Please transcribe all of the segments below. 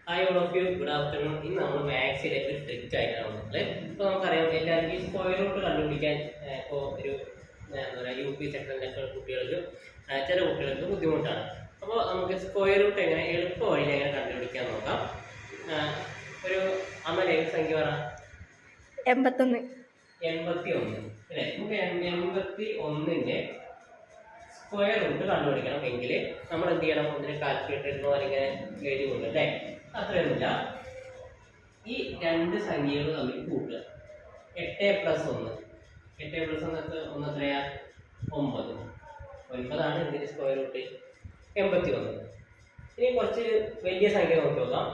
Hi all of you, good afternoon. ഇന്ന് നമ്മൾ മാത്സിലേക്ക് strict ആയിട്ടാണ് വന്നത്. ഇപ്പോൾ നമുക്കറിയാം എല്ലാവർക്കും സ്ക്വയർ റൂട്ട് കണ്ടുപിടിക്കാൻ ഇപ്പോൾ ഒരു എന്താ പറയുക യു പി സെക്ഷനിലൊക്കെ കുട്ടികൾക്ക് ചില കുട്ടികൾക്ക് ബുദ്ധിമുട്ടാണ്. അപ്പോൾ നമുക്ക് സ്ക്വയർ റൂട്ട് എങ്ങനെ എളുപ്പ വഴി എങ്ങനെ കണ്ടുപിടിക്കാൻ നോക്കാം. ഒരു അമല സംഖ്യ പറ. 81 അല്ലേ? നമുക്ക് 81ന്റെ സ്ക്വയർ റൂട്ട് കണ്ടുപിടിക്കണം എങ്കിൽ നമ്മൾ എന്ത് ചെയ്യണം? ഒന്നിന് കാൽക്കുലേറ്ററിനോ അല്ലെങ്കിൽ എഴുതി കൊണ്ട് അല്ലേ? അത്രയൊന്നുമില്ല. ഈ രണ്ട് സംഖ്യകൾ തമ്മിൽ കൂട്ടുക. 8+1 1 എത്രയാ? 9. 9ആണ് ഇതിൻ്റെ സ്ക്വയർ റൂട്ട് 81. ഇനി കുറച്ച് വലിയ സംഖ്യ നോക്കി നോക്കാം.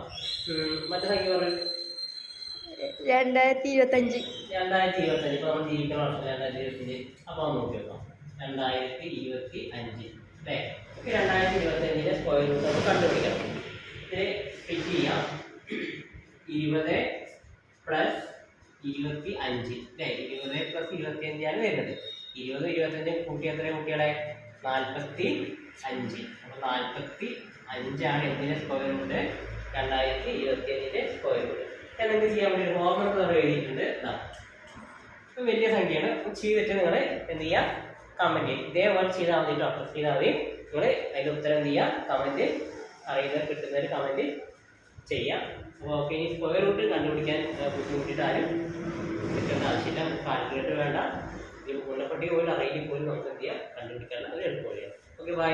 മറ്റേ സംഖ്യ പറയും 2025. 2025. ഇപ്പോൾ നമ്മൾ ജീവിക്കുന്ന വർഷം 2025. അപ്പോൾ നമ്മൾ നോക്കി നോക്കാം. 2025 അല്ലേ? 2025ന്റെ സ്ക്വയർ റൂട്ട് നമുക്ക് കണ്ടുപിടിക്കണം. ഇതിനെ സ്പ്ലിറ്റ് ചെയ്യാം. 20 + 25 അല്ലേ? 20 + 25 ആണ് വരുന്നത്. 20 25 കൂട്ടി എത്ര കുട്ടികളെ? 45. അപ്പോൾ 45 ആണ് എന്തിൻ്റെ സ്ക്വയർ റൂട്ട്? 2025ന്റെ സ്ക്വയർ റൂട്ട്. എന്തെങ്കിലും ചെയ്യാൻ വേണ്ടി ഹോംവർക്ക് നമ്മൾ എഴുതിയിട്ടുണ്ട്. ഇപ്പം വലിയ സംഖ്യയാണ്. ചെയ്തിട്ട് നിങ്ങൾ എന്ത് ചെയ്യുക? കമൻറ്റ് ചെയ്യും. ഇതേപോലെ ചെയ്താൽ മതി കേട്ടോ. പ്രസ് ചെയ്താൽ മതി. നിങ്ങൾ അതിൻ്റെ ഉത്തരം എന്ത് ചെയ്യുക? കമൻറ്റ് അറിയുന്നത് കിട്ടുന്നൊരു കമൻറ്റ് ചെയ്യാം. അപ്പോൾ ഓക്കെ, ഈ സ്ക്വയർ റൂട്ട് കണ്ടുപിടിക്കാൻ ബുദ്ധിമുട്ടിയിട്ട് ആരും കിട്ടേണ്ട ആവശ്യമില്ല. കാൽക്കുലേറ്റർ വേണ്ട. ഇത് മുന്നപ്പട്ടി പോലും അറിയില്ലെങ്കിൽ പോലും നമുക്ക് എന്ത് ചെയ്യാം? കണ്ടുപിടിക്കാനുള്ള ഒരു എളുപ്പ വഴിയാണ്. Okay, by.